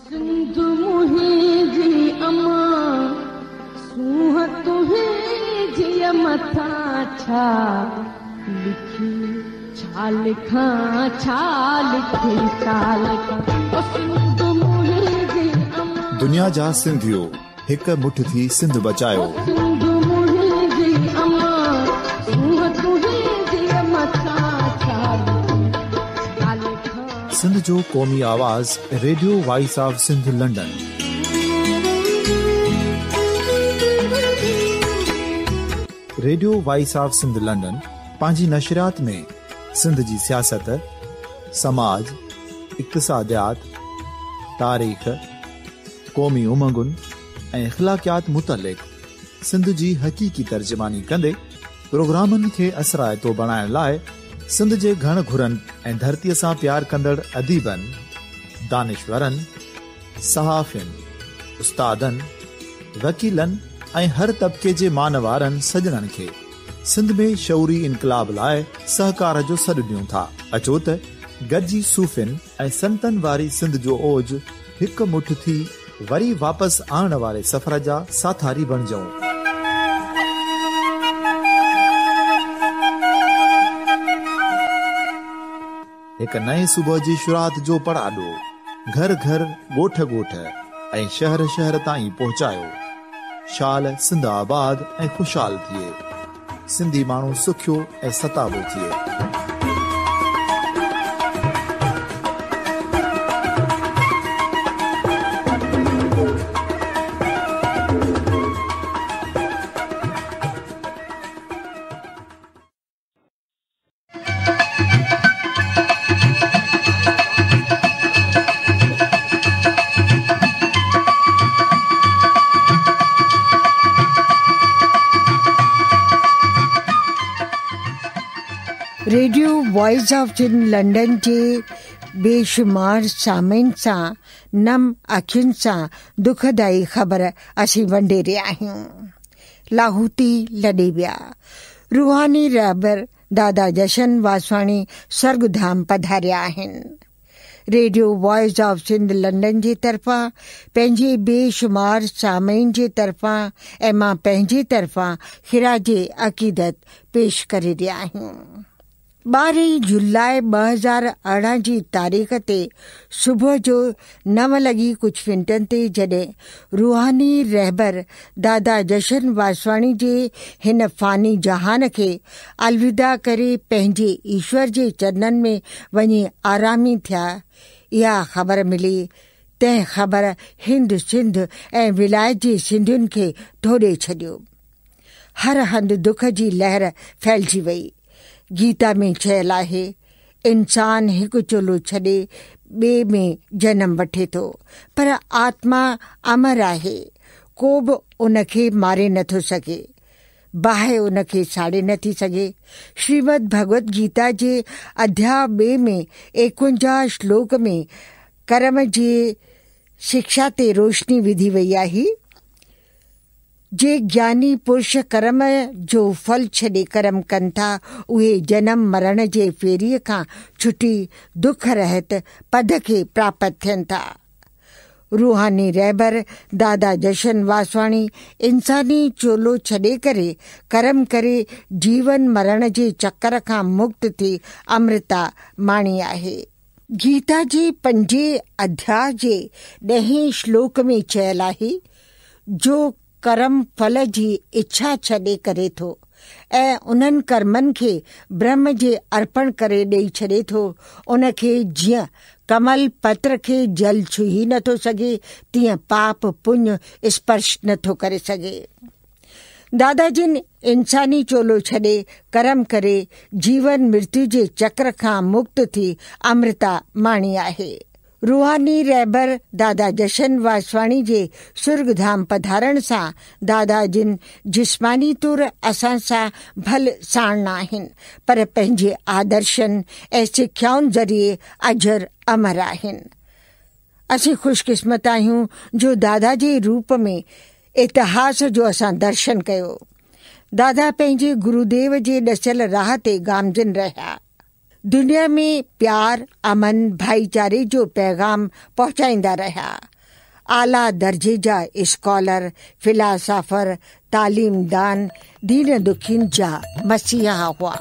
सिंध मुंहिंजी अमा सूंह तुंहिंजी मथां छा लिखी छा लिखां छा लिखी छा लिखां सिंध मुंहिंजी अमा। दुनिया जा सिंधियो हिकु मुठ थी सिंध बचायो। सिंध मुंहिंजी अमा सूंह तुंहिंजी मथां छा लिखी छा लिखां। सिंध जो क़ौमी आवाज़ radio voice of Sindh London. Radio voice of Sindh London पंहिंजी नशरियात में सिंध जी सियासत, समाज, इक़्तिसादियात, तारीख़, क़ौमी उमंगुनि ऐं अख़लाक़ियात मुतलिक़ सिंध जी हक़ीक़ी तर्जुमानी कंदे प्रोग्रामनि खे असराइतो बणाइण लाइ सिंध जे घण घुरनि ऐं धरतीअ सां प्यार कंदड़ अदीबनि, दानिशवरनि, सहाफ़ियुनि, उस्तादनि, वकीलनि ऐं हर तबिके जे मानवारनि सजणनि खे सिंध में शऊरी इनकलाब लाइ सहकार जो सॾु ॾियूं था। अचो त गॾिजी सूफ़ियुनि ऐं संतनि वारी सिंध जो ओज हिकु मुठ थी वरी वापसि आणण वारे सफ़र जा साथारी बणिजऊं। हिकु नए सुबुह जी शुरूआत जो पड़ाॾो घर घर, ॻोठ ॻोठ ऐं शहर शहर ताईं पहुचायो। शाल सिंध आबाद ऐं ख़ुशहाल थिए, सिंधी माण्हू सुखियो ऐं सताबो थिए। Radio voice of Sindh London जे बेशुमार सामीन सां नम अखियुनि सां दुखदाई ख़बर असीं वंडेरे आहियूं। लाहौती लॾे विया। रूहानी रहबर दादा जशन वासवाणी स्वर्गधाम पधारिया आहिनि। Radio voice of Sindh London जे तरफ़ां पंहिंजे बेशुमार सामीन जे तरफ़ां ऐं मां पंहिंजे तरफ़ां खिराज अक़ीदत पेश करे रहिया आहियूं। 12 जुलाई 2018 जी तारीख़ ते सुबुह जो 9 लॻी कुझु मिंटनि ते जॾहिं रूहानी रहबर दादा जशन वासवाणी जे हिन फ़ानी जहान खे अलविदा करे पंहिंजे ईश्वर जे चरणनि में वञी आरामी थिया, इहा ख़बर मिली। तंहिं ख़बर हिंद सिंध ऐं विलायत जे सिंधियुनि खे ढोड़े छॾियो। हर हंधि दुख जी लहर फैलिजी वई। गीता में चयल आहे, इंसान हिकु चोलो छॾे ॿिए में जनम वठे थो, पर आत्मा अमर आहे, को बि उनखे मारे नथो सघे, बाहि उनखे साड़े नथी सघे। श्रीमद भगवत गीता जे अध्याय 2 में 51 श्लोक में कर्म जे शिक्षा ते रोशनी विधी वई आहे। जे ज्ञानी पुरुष कर्म जो फल छॾे कर्म कनि था, उहे जनम मरण जे फेरीअ खां छुटी दुख रहित पद खे प्राप्त थियनि था। रूहानी रहबर दादा जशन वासवाणी इंसानी चोलो छॾे करे कर्म करे जीवन मरण जे चक्कर खां मुक्त थी अमृता माणी आहे। गीता जे 5 अध्याय जे 10 श्लोक में चयल आहे, जो कर्म फल जी इच्छा छॾे करे थो ऐं उन्हनि कर्मनि खे ब्रह्म जे अर्पण करे ॾेई छॾे थो, उनखे जीअं कमल पत्र खे जल छुही नथो सघे, तीअं पाप पुण्य स्पर्श नथो करे सघे। दादा जिन इंसानी चोलो छॾे कर्म करे जीवन मृत्यु जे चक्र खां मुक्त थी अमृता माणी आहे। रूहानी रहबर दादा जशन वासवाणी जे स्वर्गधाम पधारण सां दादा जिन जिस्मानी तौर असां सां भल साण आहिनि, पर पंहिंजे आदर्शनि ऐं सिख्याउनि ज़रिए अजर अमर आहिनि। असीं ख़ुशकिस्मत आहियूं जो दादा जे रूप में इतिहास जो असां दर्शन कयो। दादा पंहिंजे गुरुदेव जे ॾसियल राह ते गामजन रहिया। दुनिया में प्यार, अमन, भाईचारे जो पैगाम पहुचाईंदा रहिया। आला दर्जे जा स्कॉलर, फिलासफर, तालीमदान, दीन दुखिन जा मसीहा हुआ।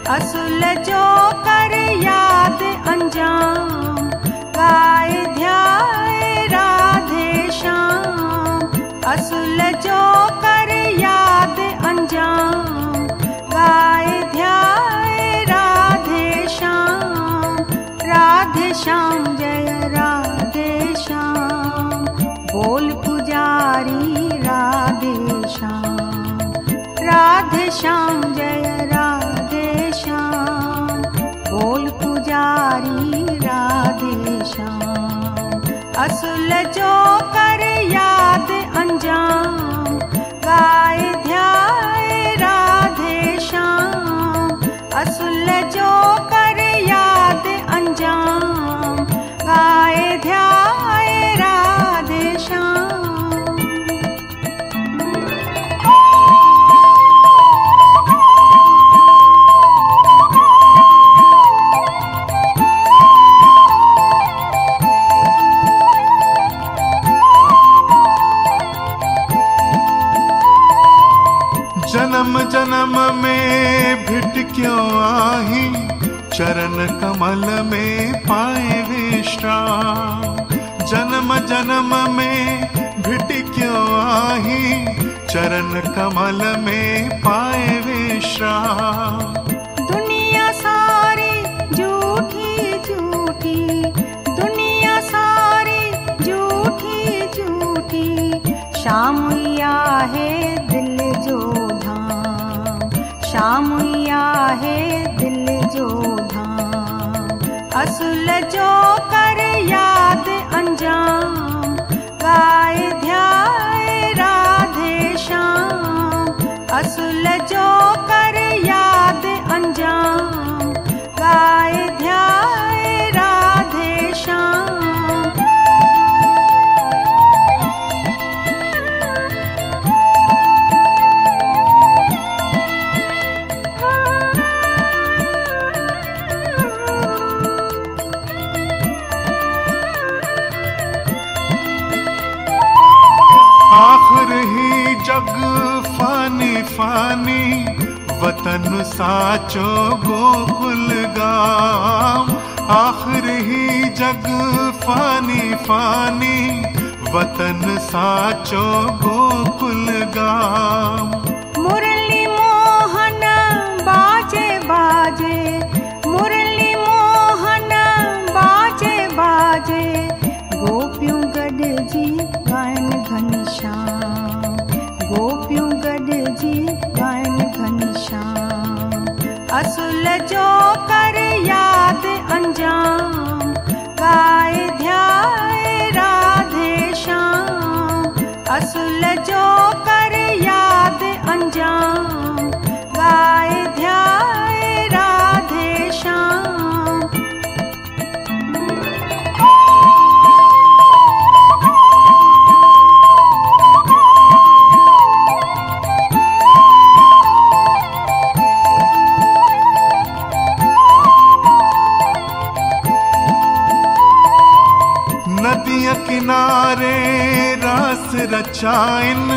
असुल जो कर याद अंजाम, गाए ध्याए राधे श्याम। असुल जो कर याद अंजाम, गाए ध्याए राधे श्याम। राधे श्याम जय राधे श्याम, बोल पुजारी राधे श्याम। राधे श्याम जय राधे श्याम, बोल पुजारी राधे श्याम। असुल जो कर याद अंजाम, गाए ध्याए राधे श्याम। असुल जो कर याद अंजाम, गाए ध्याए राधे श्याम। जन्म जन्म में भिट क्यों आही, चरण कमल में पाए विश्राम। जन्म जन्म में भिट क्यों आही, चरण कमल में पाए विश्राम। दुनिया सारी झूठी झूठी, दुनिया सारी झूठी झूठी। शाम है दिल जो धाम, शाम है दिल जो धाम। असुल जो कर याद अंजाम, गाए ध्याए राधे श्याम। असुल जो कर याद अंजाम, गाए ध्याए राधे श्याम। आखिर ही जग फानी फानी, वतन साचो गोकुल गाम। आखिर ही जग फानी फानी, वतन साचो गोकुल गाम। मुरली मोहन बाजे बाजे, मुरली मोहन बाजे बाजे। गोपियों गड जी गायन घनश्याम, गोपियों गड जी गायन घनश्याम। असुल जो कर याद अंजाम, गाए ध्याए राधे श्याम। असुल जो कर याद अंजाम, गाए ध्याए राधे श्याम। नदिया किनारे रास रचाइन,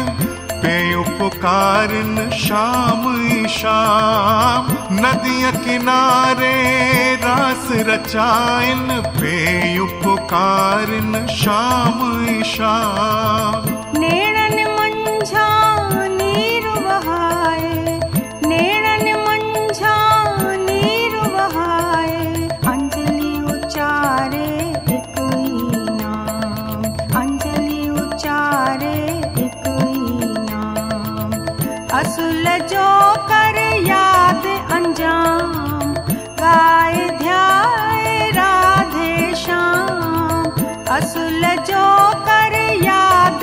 पे उपकारिन शाम शाम। नदिया किनारे रास रचाइन, पे उपकारिन शाम शाम। नेणन मंझा नीर वहाए, नेणन मंझा नीर वहाए। अंजलि उचारे एक ही नाम, अंजलि उचारे एक ही नाम। असुल जो कर याद अंजाम, गाए ध्याए राधे श्याम। असुल जो कर याद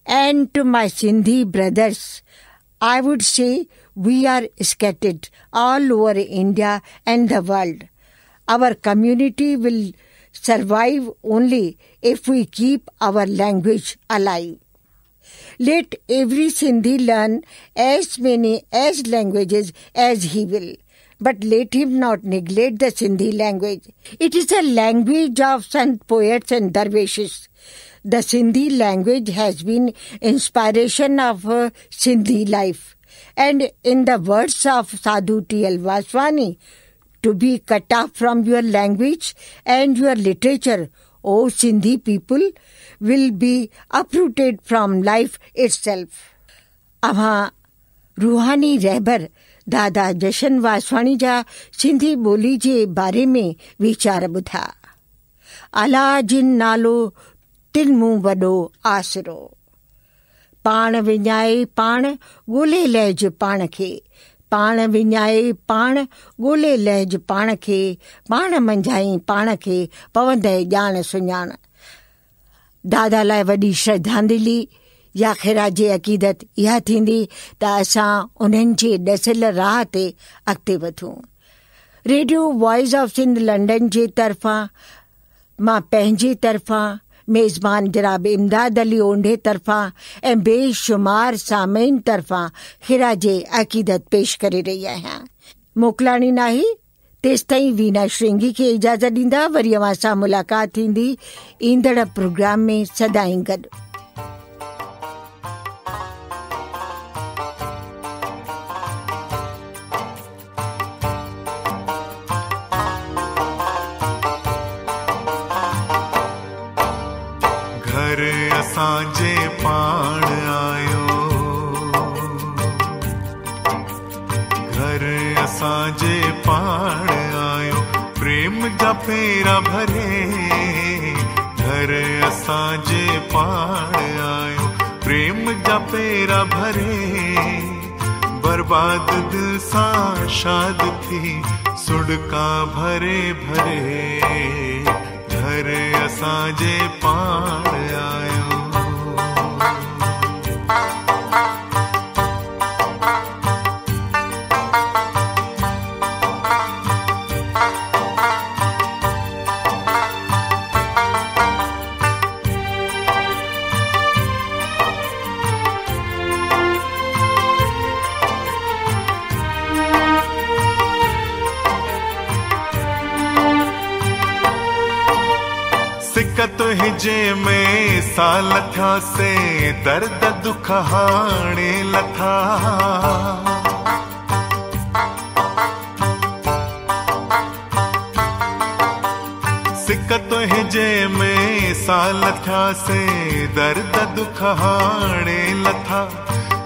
And to my Sindhi brothers, I would say we are scattered all over India and the world. Our community will survive only if we keep our language alive. Let every Sindhi learn as many as languages as he will, but let him not neglect the Sindhi language. It is a language of Sant poets and dervishes. The Sindhi language has been inspiration of Sindhi life. And in the words of Sadhu T.L. Vaswani, to be cut off from your language and your literature, O Sindhi people, will be uprooted from life itself. अवां रूहानी रहबर दादा जशन वासवाणी जा सिंधी ॿोली जे बारे में वीचार ॿुधा। अला जिन नालो तिन मूं वॾो आसरो, पाण विञाए पाण ॻोल्हे लहज पाण खे, पाण विञाए पाण ॻोल्हे लहज पाण खे, पाण मंझाई पाण खे पवंदे ॼाण सुञाण। दादा लाइ वॾी श्रद्धांजलि या ख़िराज अक़ीदत इहा थींदी त असां उन्हनि जे ॾसियल राह ते अॻिते वधूं। Radio voice of Sindh London जे तरफ़ां मां पंहिंजे तरफ़ां मेज़बान जनाब इमदाद अली ओंढे तरफ़ां ऐं बेशुमार सामीन तरफ़ां ख़िराज अक़ीदत पेश करे रही आहियां। मोकिलाणी नाहे तेसिताईं वीना श्रृंगी खे इजाज़त ॾींदा। वरी अव्हां सां मुलाक़ात थींदी ईंदड़ प्रोग्राम में सदाईं गॾु। घर असांजे पाण आयो, घर असांजे पाण आयो, प्रेम जा फेरा भरे। घर असांजे पाण आयो, प्रेम जा फेरा भरे। बर्बाद दिल सां शाद थी सुड़का भरे भरे। घर असांजे पाण आयो। सिकत हिजे में साल था से दर्द दुख हाणे लथा। सिकत हिजे में साल था से दर्द दुख हाणे लथा।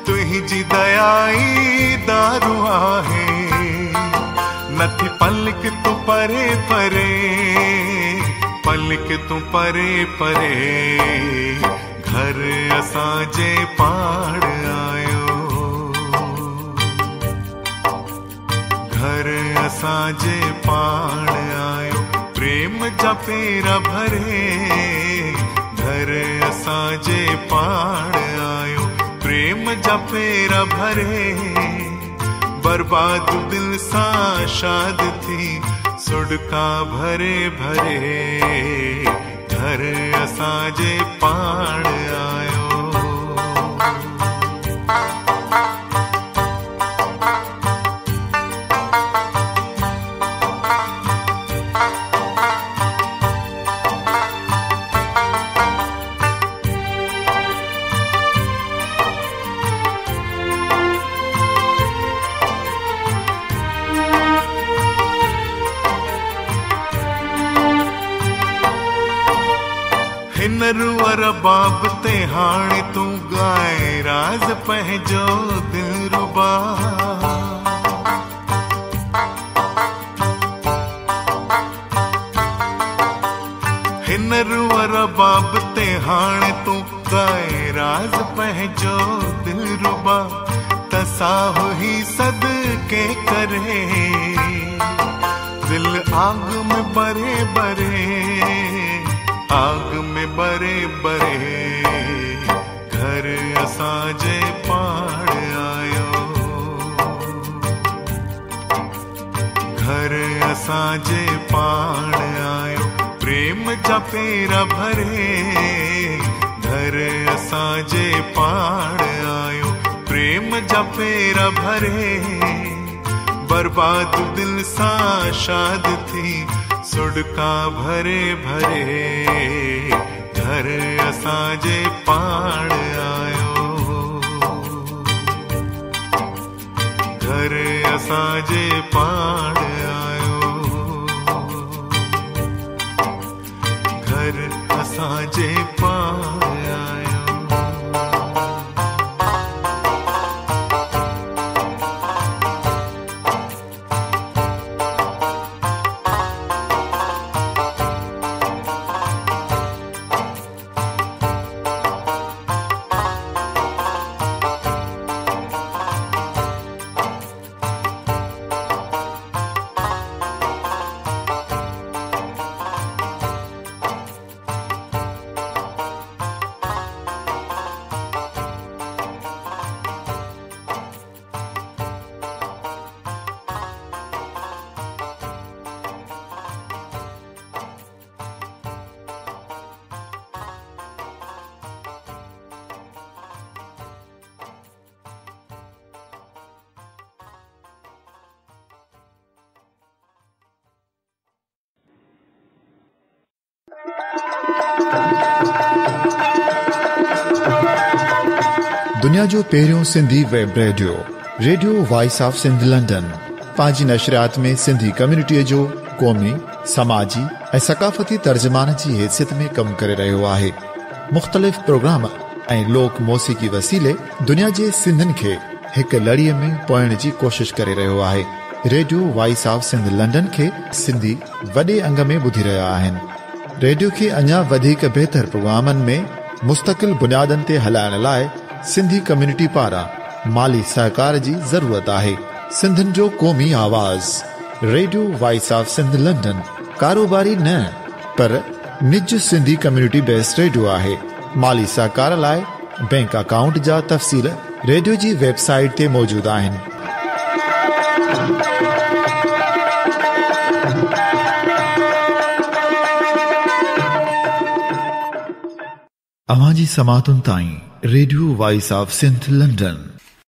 तुंहिंजी दयाई दारू आहे, नथी पलक तू परे परे, पलक तू परे परे। घर असांजे पाण आयो, घर असांजे पाण आयो, प्रेम जा फेरा भरे। घर असांजे पाण आयो, प्रेम जा फेरा भरे। बर्बाद दिल सां शाद थी सुड़का भरे भरे। घर असांजे पाण आयो। नरूअर बाब ते हाणे तू गाए राज पंहिंजो दिलरुबा। नरूअर बाब ते हाणे तू गाए राज पंहिंजो दिलरुबा। तसाहो ही सदके करे, दिल आग में बरे बरे, आग में बरे बरे। घर घर असांजे पाण आयो, घर असांजे पाण आयो, प्रेम जा पेरा भरे, घर असांजे पाण आयो, प्रेम जा पेरा भरे, बर्बाद दिल सां शाद थी सुडका भरे भरे, घर असांजे पाण आयो, घर असांजे पाण आयो, घर असांजे पाण आयो। दुनिया जो पहिरियों Sindhi web radio, radio voice of Sindh London, पंहिंजी नशरियात में सिंधी कम्युनिटीअ जो क़ौमी, समाजी ऐं सक़ाफ़ती तर्जुमान जी हैसियत में कमु करे रहियो आहे। मुख़्तलिफ़ प्रोग्राम ऐं लोक मौसीक़ी वसीले दुनिया जे सिंधनि खे हिक लड़ीअ में पोइण जी कोशिश करे रहियो आहे। Radio voice of Sindh London खे सिंधी वॾे अंग में ॿुधी रहिया आहिनि। रेडियो खे अञा वधीक बहितर प्रोग्रामनि में मुस्तक़िल बुनियादनि ते हलाइण लाइ सिंधी कम्युनिटी पारां माली सहकार जी ज़रूरत आहे। सिंधन जो क़ौमी आवाज़ radio voice of Sindh London कारोबारी न पर निज सिंधी कम्युनिटी बेस्ड रेडियो आहे। माली सहकार लाइ बैंक अकाउंट जा तफ़सील रेडियो जी वेबसाइट ते मौजूद आहिनि। अवां जी समातुनि ताईं radio voice of Sindh London